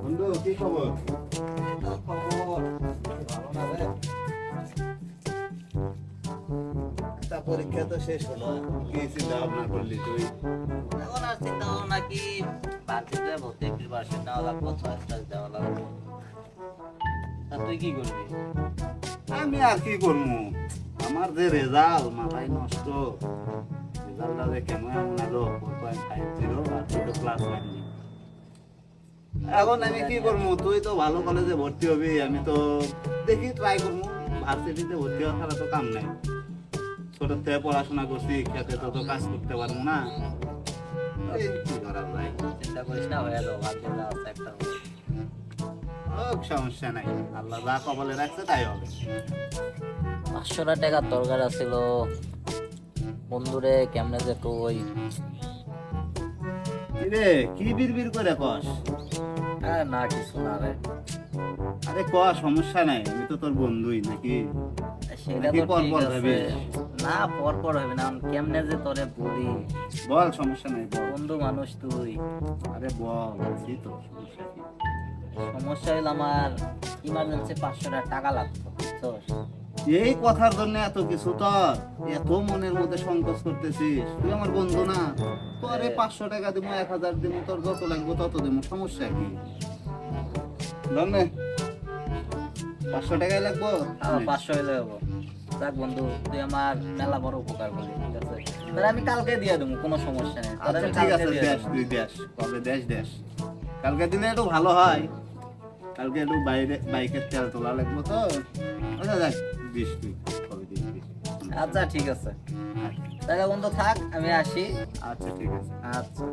বন্ধু কি খবর? খবর ভালো না রে। তা পরীক্ষা তো শেষ হলো, কি চিন্তা ভাবনা করলি তুই? এখন আর চিন্তা ভাবনা কি, ভার্সিটিতে ভর্তি প্রিপারেশন নেওয়া লাগবে, চয়েস দেওয়া লাগবে। তা তুই কি করবি? আমি আর কি করবো, আমার যে রেজাল্ট মাথায় নষ্ট। রেজাল্টটা যে কেন এমন এলো 4.50 আর তুই তো ক্লাস নাইনি। এখন আমি কি করবো, তুই তো ভালো কলেজে ভর্তি হবি, আমি তো দেখি ট্রাই করবো। ভার্সিটিতে ভর্তি হওয়া ছাড়া তো কাম নাই। ছোট থেকে পড়াশোনা করছি, খেতে তো কাজ করতে পারবো না। এই কি করা যায়? চিন্তা করিস না, হয়ে যাবো। ভাগ্যে যা আছে একটা হবে। হোক, সমস্যা নাই, আল্লাহ যা কপালে রাখছে তাই হবে। 500 টাকা দরকার ছিল বন্ধুরে, কেমনে যে কই। কিরে কি বিড়বিড় করে কস? না কিছু না রে। আরে ক, সমস্যা নাই, আমি তো তোর বন্ধুই নাকি? সেটা নাকি তো পর ঠিক পর আছে। ভাবিস? না পর পর হবে না, কেমনে যে তোরে বলি। বল, সমস্যা নাই বল। বন্ধু মানুষ তুই। আরে বল, বলছি তো, সমস্যা কি? সমস্যা হইলো আমার ইমার্জেন্সি 500 টাকা লাগতো, বুঝছস? এই কথার জন্য এত কিছু তোর, এত মনের মধ্যে সংকোচ করতেছিস? তুই আমার বন্ধু না? তোরে 500 টাকা দিব, 1000 দিব, তোর যত লাগবে তত দিব, সমস্যা কি? ধরনে 500 টাকাই লাগবো। 500 হইলে হবো। যাক বন্ধু, তুই আমার মেলা বড় উপকার করলি, ঠিক আছে? তাহলে আমি কালকে দিয়ে দেবো, কোনো সমস্যা নেই। তাহলে আচ্ছা আমি ঠিক কালকে আছে, দিয়ে দেশ দেবো। তুই দেশ, কবে দেশ। কালকে দিলে একটু ভালো হয়, কালকে একটু বাইরে বাইকের তেল তোলা লাগবো তো। আচ্ছা দেখ, দিস তুই, কবে দিস দিস। আচ্ছা ঠিক আছে, তাহলে বন্ধু থাক, আমি আসি। আচ্ছা ঠিক আছে। আচ্ছা।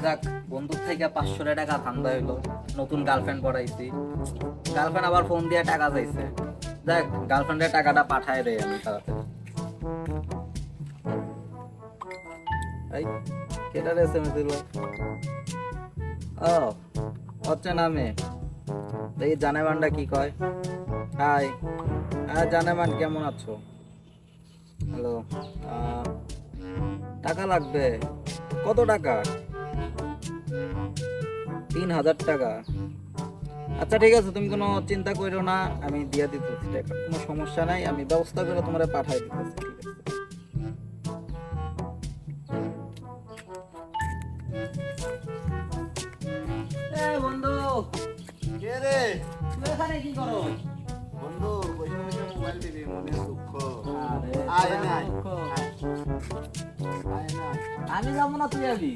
যাক, বন্ধুর থেকে 500 টাকা ধান্দা হইলো। নতুন গার্লফ্রেন্ড পড়াইছি, গার্লফ্রেন্ড আবার ফোন দিয়ে টাকা চাইছে। যাক, গার্লফ্রেন্ডের টাকাটা পাঠায় দেয় আমি তাড়াতাড়ি। এই কেটার এসএমএস দিল? ও হচ্ছে নামে। দেখি জানেমানটা কি কয়। হাই, হ্যাঁ জানেমান, কেমন আছো? হ্যালো, টাকা লাগবে। কত টাকা? 3000 টাকা। আচ্ছা ঠিক আছে, তুমি কোনো চিন্তা করো না, আমি দিয়ে দিতেছি টাকা, কোনো সমস্যা নাই, আমি ব্যবস্থা করে তোমার পাঠাই দিতেছি, ঠিক আছে? বন্ধু, কে রে? তুই এখানে কি করো? বন্ধু বসে বসে মোবাইল টিভি, মনে দুঃখ। আরে, আয় না, আয়। দুঃখ। আয় না, আমি যাবো না, তুই যাবি?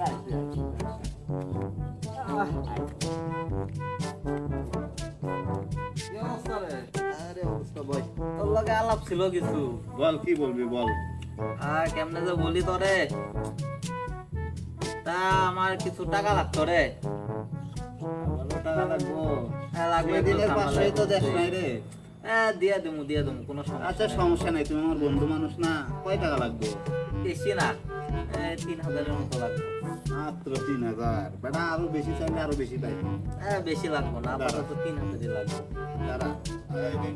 আয়, তুই আয়। কি অবস্থা রে? আরে অবস্থা বল। তোর লগে আলাপ ছিল কিছু। বল, কি বলবি বল। কেমনে যে বলি তোরে, তা আমার কিছু টাকা লাগতো রে। ভালো টাকা লাগবো। হ্যাঁ লাগবে, একটু সেদিনের ঝামেলা 500 তো দেশ করছি। নাই রে। দিয়ে দেবো, কোনো আচ্ছা সমস্যা নেই। সমস্যা নাই, তুমি আমার বন্ধু মানুষ না? কয় টাকা লাগবে? বেশি না, 3000-এর মতো লাগবে। মাত্র 3000? বেটা আরো বেশি চাইলে আরো বেশি পাই। বেশি লাগবে না, আপাতত 3000-ই লাগবে। দাঁড়া, এই নে।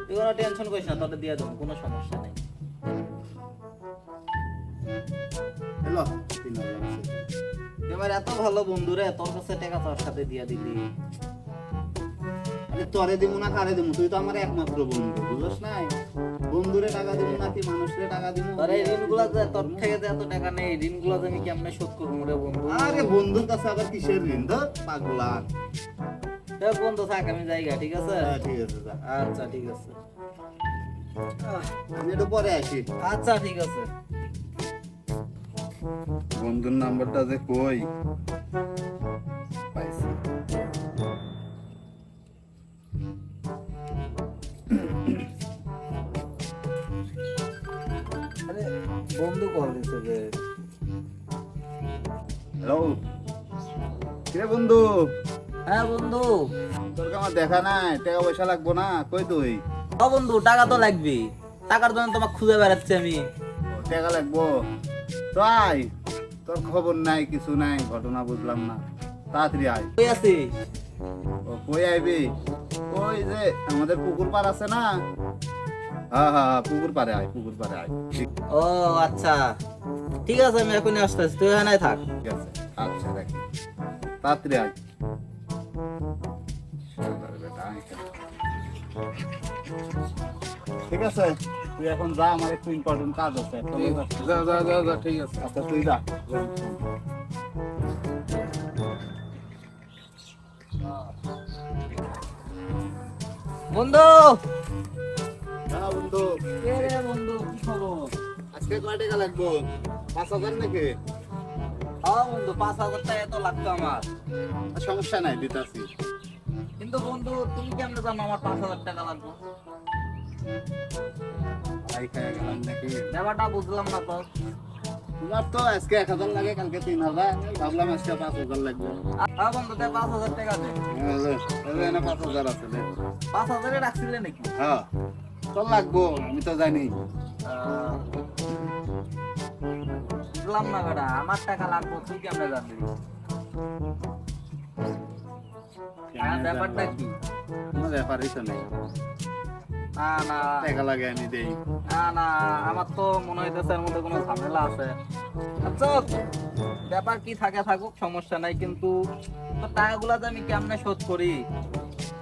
তুই কোনো টেনশন করিস না, তোকে দিয়ে দেবো, কোনো সমস্যা নেই। হ্যালো, 3000 আছে। এবার এত ভালো বন্ধু রে, তোর কাছে টাকা তোর সাথে দিয়ে দিলি। আরে তোরে দিমু না কারে দিমু? তুই তো আমার একমাত্র বন্ধু, বুঝছ নাই? বন্ধুরে টাকা দিমু নাকি মানুষরে টাকা দিমু? তোর এই ঋণগুলো যে তোর থেকে যে এত টাকা নেই, ঋণগুলো যে আমি কেমনে শোধ করবো রে বন্ধু? আরে বন্ধুর কাছে আবার কিসের ঋণ? ধর পাগলা। দেখ বন্ধু থাক, আমি যাইগা, ঠিক আছে? হ্যাঁ, ঠিক আছে যা। আচ্ছা ঠিক আছে। আমি একটু পরে আসি। আচ্ছা ঠিক আছে। বন্ধুর নাম্বারটা যে কই পাইছি। আরে বন্ধু কল দিছে যে। হ্যালো, কিরে বন্ধু? হ্যাঁ বন্ধু। তোর কি আমার দেখা নাই? টাকা পয়সা লাগবো না? কই তুই? ও বন্ধু, টাকা তো লাগবে, টাকার জন্য তোমাকে খুঁজে বেড়াচ্ছি আমি। টাকা লাগবো তো আয়। তোর খবর নাই, কিছু নাই, ঘটনা বুঝলাম না, তাড়াতাড়ি আয়। কই আছিস? ও কই আইবি? ওই যে আমাদের পুকুর পাড় আছে না? হ্যাঁ হ্যাঁ, পুকুর পাড়ে আয়, পুকুর পাড়ে আয়। ও আচ্ছা, ঠিক আছে আমি এখনই আসতেছি, তুই এখানে থাক। ঠিক আছে আচ্ছা দেখি তাড়াতাড়ি আয় শালার বেটা, আয় কেন? ঠিক আছে তুই এখন যা, আমার একটু ইম্পর্টেন্ট কাজ আছে। যা যা যা যা, ঠিক আছে। আচ্ছা তুই যা। বন্ধু, হ্যাঁ বন্ধু, কে রে বন্ধু, কি খবর? আজকে কয় টাকা লাগবো? 5,000 নাকি? হ্যাঁ বন্ধু, 5,000 টাকা তো লাগতো আমার। সমস্যা নাই, দিতাছি। কিন্তু বন্ধু তুমি কেমনে জানো আমার 5,000 টাকা লাগবে? ভাই খাই গেলাম নাকি? ব্যাপারটা বুঝলাম না তো। তোমার তো আজকে 1,000 লাগে, কালকে 3,000, ভাবলাম আজকে 5,000 লাগবে। হ্যাঁ বন্ধু, দে 5,000 টাকা দে। এনে 5,000 আছে দে। 5,000 এ রাখছিলে নাকি? হ্যাঁ তোর লাগবো, আমি তো জানি। বুঝলাম না বেটা, আমার টাকা লাগবে তুই কেমনে জানবি? হ্যাঁ, ব্যাপারটা কি? কোনো ব্যাপারই তো নেই, না না টাকা লাগে আমি দেই। না না, আমার তো মনে হইতেছে এর মধ্যে কোনো ঝামেলা আছে। আচ্ছা ব্যাপার কি থাকে থাকুক, সমস্যা নাই, কিন্তু তো টাকাগুলা যে আমি কেমনে শোধ করি,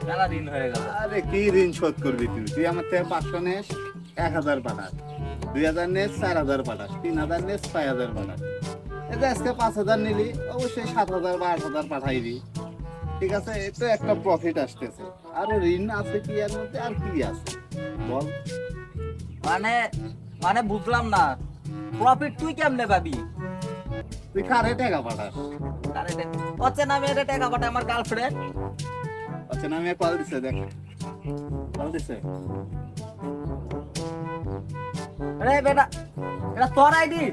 মেলা দিন হয়ে গেল। আরে কি ঋণ শোধ করবি তুই? তুই আমার থেকে 500 নেস, 1,000 পাঠাস, 2,000 নেস, 4,000 পাঠাস, 3,000 নেস, 6,000 পাঠাস। এই যে আজকে 5,000 নিলি, অবশ্যই 7,000 বা 8,000 পাঠাইবি। ঠিক আছে, এই তো একটা প্রফিট আসতেছে। আর ঋণ আছে কি এর মধ্যে? আর কি আছে বল? মানে মানে বুঝলাম না, প্রফিট তুই কেমনে পাবি? তুই কারে টাকা পাঠাস? হচ্ছে না, আমি এটা টাকা পাঠাই আমার গার্লফ্রেন্ড। আচ্ছা না, আমি কল দিছে, দেখ কল দিছে। আরে বেটা, এটা তোর আইডি?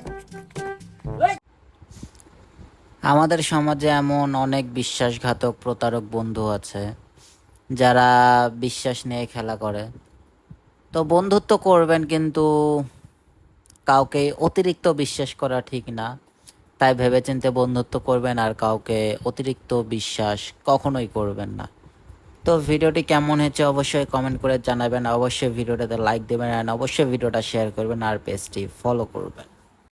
আমাদের সমাজে এমন অনেক বিশ্বাসঘাতক প্রতারক বন্ধু আছে যারা বিশ্বাস নিয়ে খেলা করে। তো বন্ধুত্ব করবেন, কিন্তু কাউকে অতিরিক্ত বিশ্বাস করা ঠিক না। তাই ভেবেচিন্তে বন্ধুত্ব করবেন, আর কাউকে অতিরিক্ত বিশ্বাস কখনোই করবেন না। তো ভিডিওটি কেমন হয়েছে অবশ্যই কমেন্ট করে জানাবেন, অবশ্যই ভিডিওটাতে লাইক দেবেন, আর অবশ্যই ভিডিওটা শেয়ার করবেন, আর পেজটি ফলো করবেন।